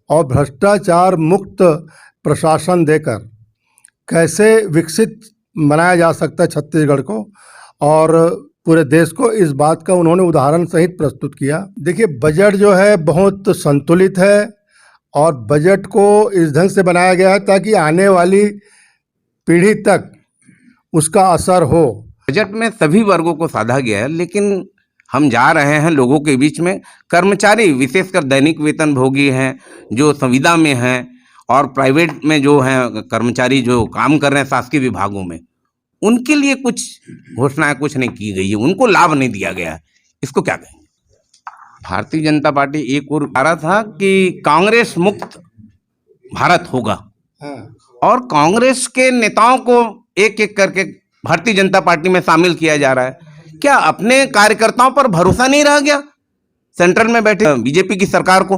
और भ्रष्टाचार मुक्त प्रशासन देकर कैसे विकसित बनाया जा सकता है छत्तीसगढ़ को और पूरे देश को, इस बात का उन्होंने उदाहरण सहित प्रस्तुत किया। देखिए, बजट जो है बहुत संतुलित है और बजट को इस ढंग से बनाया गया है ताकि आने वाली पीढ़ी तक उसका असर हो। बजट में सभी वर्गों को साधा गया है, लेकिन हम जा रहे हैं लोगों के बीच में। कर्मचारी, विशेषकर दैनिक वेतन भोगी हैं, जो संविदा में हैं और प्राइवेट में जो हैं कर्मचारी जो काम कर रहे हैं शासकीय विभागों में, उनके लिए कुछ घोषणाएं कुछ नहीं की गई है, उनको लाभ नहीं दिया गया है। इसको क्या कहेंगे? भारतीय जनता पार्टी एक और कह रहा था कि कांग्रेस मुक्त भारत होगा और कांग्रेस के नेताओं को एक एक करके भारतीय जनता पार्टी में शामिल किया जा रहा है। क्या अपने कार्यकर्ताओं पर भरोसा नहीं रह गया सेंट्रल में बैठे बीजेपी की सरकार को?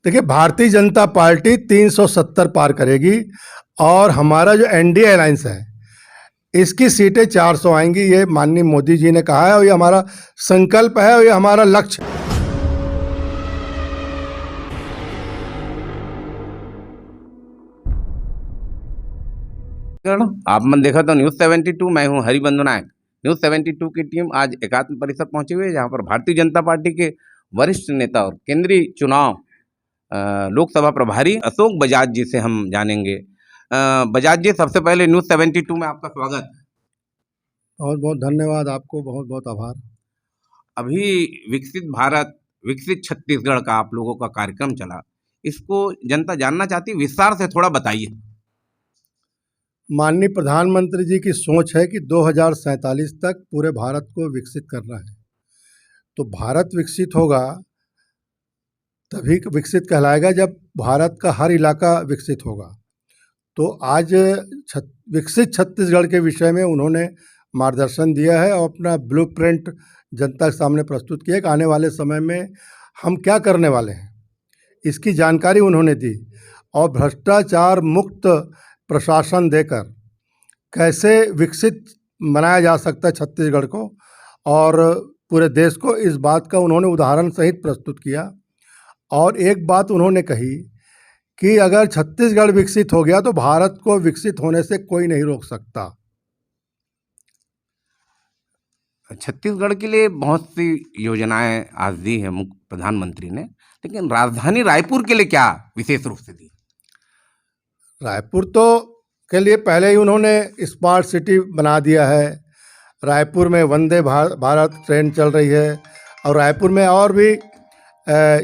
देखिए, भारतीय जनता पार्टी 370 पार करेगी और हमारा जो एनडीए अलायंस है इसकी सीटें 400 आएंगी, ये माननीय मोदी जी ने कहा है और ये हमारा संकल्प है और ये हमारा लक्ष्य है। आपने देखा तो न्यूज़ 72, मैं हूं हरिबंधु नायक। न्यूज़ 72 की टीम आज एकात्म परिषद पहुंची हुई है, जहां पर भारतीय जनता पार्टी के वरिष्ठ नेता और केंद्रीय चुनाव लोकसभा प्रभारी अशोक बजाज जी से हम जानेंगे। बजाज जी, सबसे पहले न्यूज़ 72 में आपका स्वागत है। बहुत बहुत धन्यवाद, आपको बहुत बहुत आभार। अभी विकसित भारत, विकसित छत्तीसगढ़ का आप लोगों का कार्यक्रम चला, इसको जनता जानना चाहती है, विस्तार से थोड़ा बताइए। माननीय प्रधानमंत्री जी की सोच है कि 2047 तक पूरे भारत को विकसित करना है। तो भारत विकसित होगा तभी विकसित कहलाएगा जब भारत का हर इलाका विकसित होगा। तो आज विकसित छत्तीसगढ़ के विषय में उन्होंने मार्गदर्शन दिया है और अपना ब्लूप्रिंट जनता के सामने प्रस्तुत किया कि आने वाले समय में हम क्या करने वाले हैं, इसकी जानकारी उन्होंने दी। और भ्रष्टाचार मुक्त प्रशासन देकर कैसे विकसित बनाया जा सकता है छत्तीसगढ़ को और पूरे देश को, इस बात का उन्होंने उदाहरण सहित प्रस्तुत किया। और एक बात उन्होंने कही कि अगर छत्तीसगढ़ विकसित हो गया तो भारत को विकसित होने से कोई नहीं रोक सकता। छत्तीसगढ़ के लिए बहुत सी योजनाएं आज दी है प्रधानमंत्री ने, लेकिन राजधानी रायपुर के लिए क्या विशेष रूप से दी? रायपुर तो के लिए पहले ही उन्होंने स्मार्ट सिटी बना दिया है। रायपुर में वंदे भारत ट्रेन चल रही है और रायपुर में और भी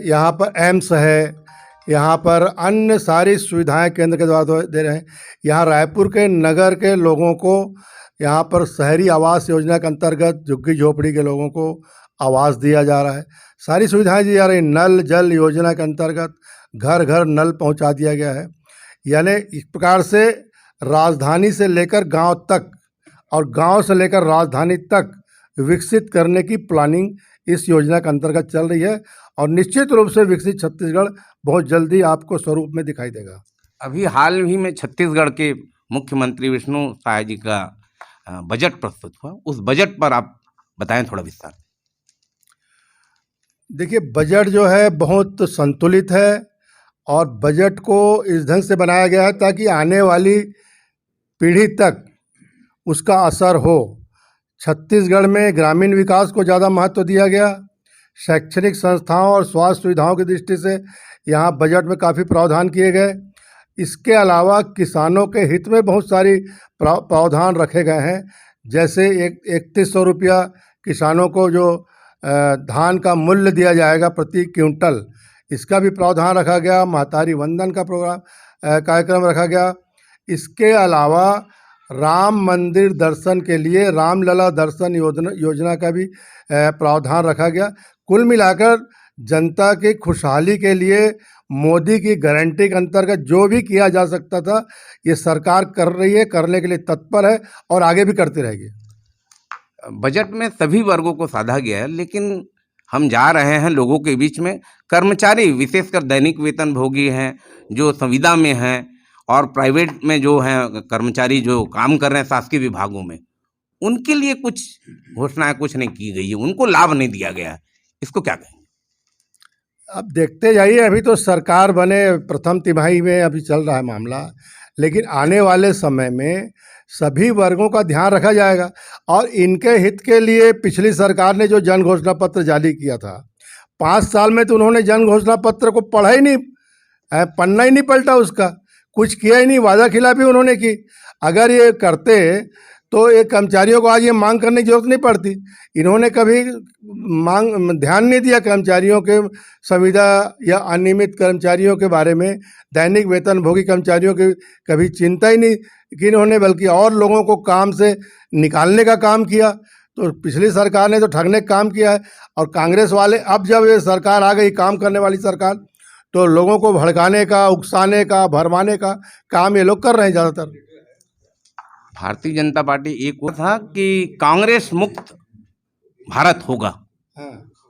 यहाँ पर एम्स है, यहाँ पर अन्य सारी सुविधाएं केंद्र के द्वारा दे रहे हैं। यहाँ रायपुर के नगर के लोगों को यहाँ पर शहरी आवास योजना के अंतर्गत झुग्गी झोपड़ी के लोगों को आवास दिया जा रहा है, सारी सुविधाएं दी जा रही। नल जल योजना के अंतर्गत घर घर नल पहुँचा दिया गया है। यानी इस प्रकार से राजधानी से लेकर गांव तक और गांव से लेकर राजधानी तक विकसित करने की प्लानिंग इस योजना के अंतर्गत चल रही है और निश्चित रूप से विकसित छत्तीसगढ़ बहुत जल्दी आपको स्वरूप में दिखाई देगा। अभी हाल ही में छत्तीसगढ़ के मुख्यमंत्री विष्णु साय जी का बजट प्रस्तुत हुआ, उस बजट पर आप बताएं थोड़ा विस्तार। देखिए, बजट जो है बहुत संतुलित है और बजट को इस ढंग से बनाया गया है ताकि आने वाली पीढ़ी तक उसका असर हो। छत्तीसगढ़ में ग्रामीण विकास को ज़्यादा महत्व दिया गया। शैक्षणिक संस्थाओं और स्वास्थ्य सुविधाओं की दृष्टि से यहाँ बजट में काफ़ी प्रावधान किए गए। इसके अलावा किसानों के हित में बहुत सारी प्रावधान रखे गए हैं, जैसे 3100 रुपया किसानों को जो धान का मूल्य दिया जाएगा प्रति क्विंटल, इसका भी प्रावधान रखा गया। महतारी वंदन का कार्यक्रम रखा गया। इसके अलावा राम मंदिर दर्शन के लिए रामलला दर्शन योजना का भी प्रावधान रखा गया। कुल मिलाकर जनता की खुशहाली के लिए मोदी की गारंटी के अंतर्गत जो भी किया जा सकता था ये सरकार कर रही है, करने के लिए तत्पर है और आगे भी करती रहेगी। बजट में सभी वर्गों को साधा गया है, लेकिन हम जा रहे हैं लोगों के बीच में। कर्मचारी, विशेषकर दैनिक वेतन भोगी हैं, जो संविदा में हैं और प्राइवेट में जो हैं कर्मचारी जो काम कर रहे हैं शासकीय विभागों में, उनके लिए कुछ घोषणाएं कुछ नहीं की गई है, उनको लाभ नहीं दिया गया है। इसको क्या कहेंगे? अब देखते जाइए, अभी तो सरकार बने प्रथम तिमाही में अभी चल रहा है मामला, लेकिन आने वाले समय में सभी वर्गों का ध्यान रखा जाएगा। और इनके हित के लिए पिछली सरकार ने जो जन घोषणा पत्र जारी किया था, 5 साल में तो उन्होंने जन घोषणा पत्र को पढ़ा ही नहीं, पन्ना ही नहीं पलटा उसका, कुछ किया ही नहीं, वादा खिलाफी उन्होंने की। अगर ये करते तो ये कर्मचारियों को आज ये मांग करने की जरूरत नहीं पड़ती। इन्होंने कभी ध्यान नहीं दिया कर्मचारियों के संविदा या अनियमित कर्मचारियों के बारे में, दैनिक वेतनभोगी कर्मचारियों की कभी चिंता ही नहीं की इन्होंने, बल्कि और लोगों को काम से निकालने का काम किया। तो पिछली सरकार ने तो ठगने का काम किया है, और कांग्रेस वाले अब जब ये सरकार आ गई, काम करने वाली सरकार, तो लोगों को भड़काने का, उकसाने का, भरमाने का काम ये लोग कर रहे हैं ज़्यादातर। भारतीय जनता पार्टी एक वो था कि कांग्रेस मुक्त भारत होगा,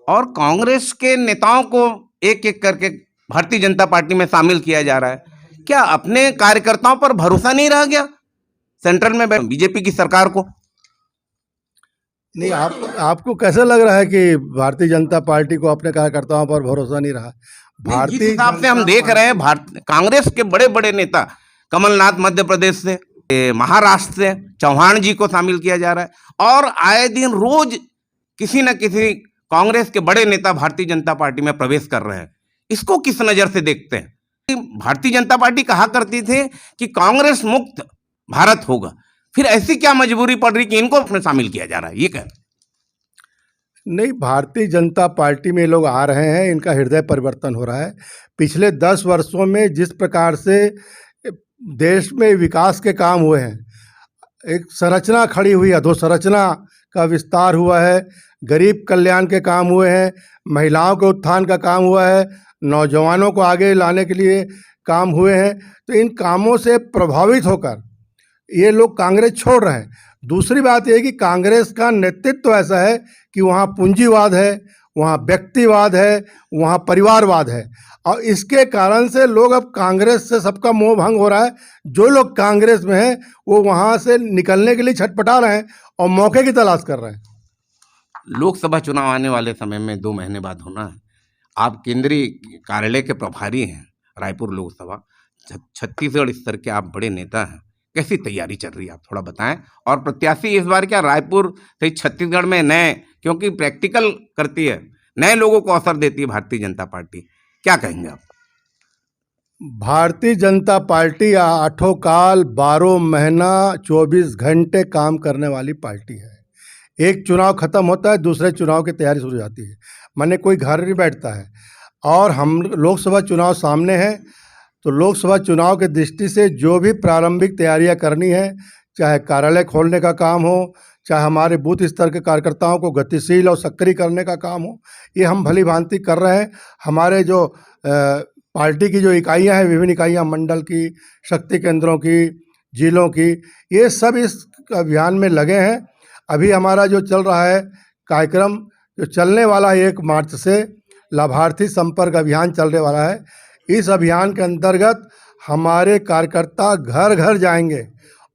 और कांग्रेस के नेताओं को एक एक करके भारतीय जनता पार्टी में शामिल किया जा रहा है। क्या अपने कार्यकर्ताओं पर भरोसा नहीं रह गया सेंट्रल में बीजेपी की सरकार को? नहीं, आपको कैसे लग रहा है कि भारतीय जनता पार्टी को अपने कार्यकर्ताओं पर भरोसा नहीं रहा? जिस हिसाब से हम देख रहे हैं, कांग्रेस के बड़े बड़े नेता, कमलनाथ मध्य प्रदेश से, महाराष्ट्र से चौहान जी को शामिल किया जा रहा है, और आए दिन रोज किसी न किसी कांग्रेस के बड़े नेता भारतीय जनता पार्टी में प्रवेश कर रहे हैं। इसको किस नजर से देखते हैं? भारतीय जनता पार्टी कहा करती थी कि कांग्रेस मुक्त भारत होगा, फिर ऐसी क्या मजबूरी पड़ रही कि इनको अपने शामिल किया जा रहा है? ये कह नहीं, भारतीय जनता पार्टी में लोग आ रहे हैं, इनका हृदय परिवर्तन हो रहा है। पिछले 10 वर्षों में जिस प्रकार से देश में विकास के काम हुए हैं, एक संरचना खड़ी हुई है, अधोसंरचना का विस्तार हुआ है, गरीब कल्याण के काम हुए हैं, महिलाओं के उत्थान का काम हुआ है, नौजवानों को आगे लाने के लिए काम हुए हैं। तो इन कामों से प्रभावित होकर ये लोग कांग्रेस छोड़ रहे हैं। दूसरी बात यह कि कांग्रेस का नेतृत्व ऐसा है कि वहाँ पूंजीवाद है, वहाँ व्यक्तिवाद है, वहाँ परिवारवाद है, और इसके कारण से लोग अब कांग्रेस से सबका मोह भंग हो रहा है। जो लोग कांग्रेस में हैं वो वहाँ से निकलने के लिए छटपटा रहे हैं और मौके की तलाश कर रहे हैं। लोकसभा चुनाव आने वाले समय में 2 महीने बाद होना है। आप केंद्रीय कार्यालय के प्रभारी हैं, रायपुर लोकसभा, छत्तीसगढ़ स्तर के आप बड़े नेता हैं, कैसी तैयारी चल रही है, आप थोड़ा बताएं। और प्रत्याशी इस बार क्या रायपुर से छत्तीसगढ़ में नए, क्योंकि प्रैक्टिकल करती है, नए लोगों को अवसर देती है भारतीय जनता पार्टी, क्या कहेंगे आप? भारतीय जनता पार्टी 8 काल 12 महीना 24 घंटे काम करने वाली पार्टी है। एक चुनाव खत्म होता है, दूसरे चुनाव की तैयारी शुरू हो जाती है, माने कोई घर नहीं बैठता है। और हम लोकसभा चुनाव सामने है, तो लोकसभा चुनाव की दृष्टि से जो भी प्रारंभिक तैयारियां करनी है, चाहे कार्यालय खोलने का काम हो, चाहे हमारे बूथ स्तर के कार्यकर्ताओं को गतिशील और सक्रिय करने का काम हो, ये हम भली भांति कर रहे हैं। हमारे जो पार्टी की जो इकाइयां हैं, विभिन्न इकाइयां, मंडल की, शक्ति केंद्रों की, जिलों की, ये सब इस अभियान में लगे हैं। अभी हमारा जो चल रहा है कार्यक्रम, जो चलने वाला है 1 मार्च से, लाभार्थी संपर्क अभियान चलने वाला है। इस अभियान के अंतर्गत हमारे कार्यकर्ता घर घर जाएंगे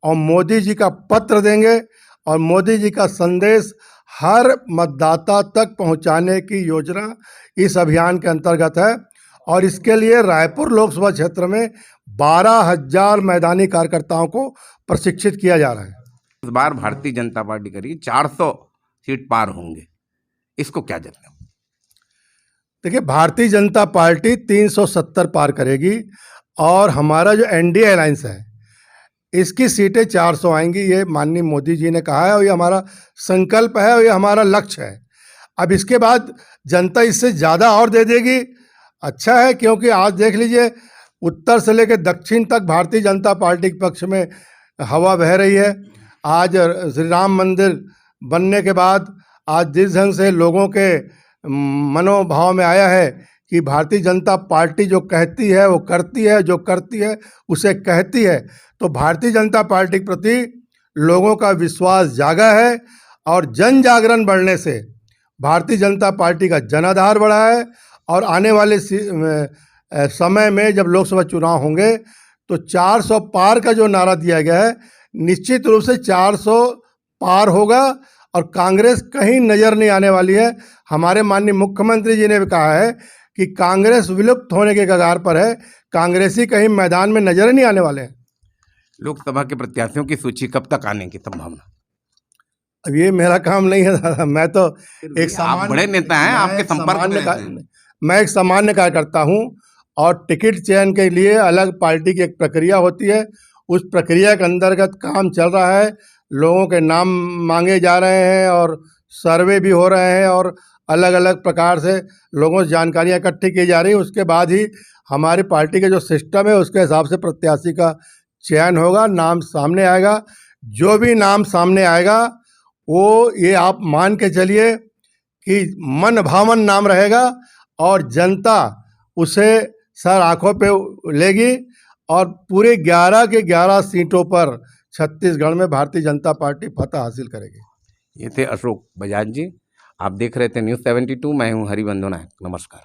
और मोदी जी का पत्र देंगे, और मोदी जी का संदेश हर मतदाता तक पहुंचाने की योजना इस अभियान के अंतर्गत है। और इसके लिए रायपुर लोकसभा क्षेत्र में 12,000 मैदानी कार्यकर्ताओं को प्रशिक्षित किया जा रहा है। इस बार भारतीय जनता पार्टी करीब 400 सीट पार होंगे, इसको क्या जानते हैं? देखिए, भारतीय जनता पार्टी 370 पार करेगी, और हमारा जो एनडीए अलायंस है, इसकी सीटें 400 आएंगी। ये माननीय मोदी जी ने कहा है, और ये हमारा संकल्प है, और ये हमारा लक्ष्य है। अब इसके बाद जनता इससे ज़्यादा और दे देगी, अच्छा है, क्योंकि आज देख लीजिए, उत्तर से लेकर दक्षिण तक भारतीय जनता पार्टी के पक्ष में हवा बह रही है। आज श्री राम मंदिर बनने के बाद आज जिस ढंग से लोगों के मनोभाव में आया है कि भारतीय जनता पार्टी जो कहती है वो करती है, जो करती है उसे कहती है, तो भारतीय जनता पार्टी के प्रति लोगों का विश्वास जागा है। और जन जागरण बढ़ने से भारतीय जनता पार्टी का जनाधार बढ़ा है, और आने वाले समय में जब लोकसभा चुनाव होंगे तो 400 पार का जो नारा दिया गया है, निश्चित रूप से 400 पार होगा, और कांग्रेस कहीं नज़र नहीं आने वाली है। हमारे माननीय मुख्यमंत्री जी ने भी कहा है कि कांग्रेस विलुप्त होने के कगार पर है। कांग्रेसी कहीं मैदान में नजर ही नहीं आने वाले हैं। लोकसभा के प्रत्याशियों की सूची कब तक आने की संभावना? अब ये मेरा काम नहीं है दादा, मैं तो एक आप बड़े नेता हैं, आपके संपर्क में रहते हैं। मैं एक सामान्य कार्यकर्ता हूँ और टिकट चयन के लिए अलग पार्टी की एक प्रक्रिया होती है। उस प्रक्रिया के अंतर्गत काम चल रहा है, लोगों के नाम मांगे जा रहे हैं और सर्वे भी हो रहे हैं और अलग अलग प्रकार से लोगों से जानकारियाँ इकट्ठी की जा रही है। उसके बाद ही हमारी पार्टी का जो सिस्टम है उसके हिसाब से प्रत्याशी का चयन होगा, नाम सामने आएगा। जो भी नाम सामने आएगा वो ये आप मान के चलिए कि मन भावन नाम रहेगा और जनता उसे सर आंखों पे लेगी और पूरे 11 के 11 सीटों पर छत्तीसगढ़ में भारतीय जनता पार्टी फतह हासिल करेगी। ये थे अशोक बजाज जी। आप देख रहे थे न्यूज़ 72। मैं हूँ हरिबंधु नायक। नमस्कार।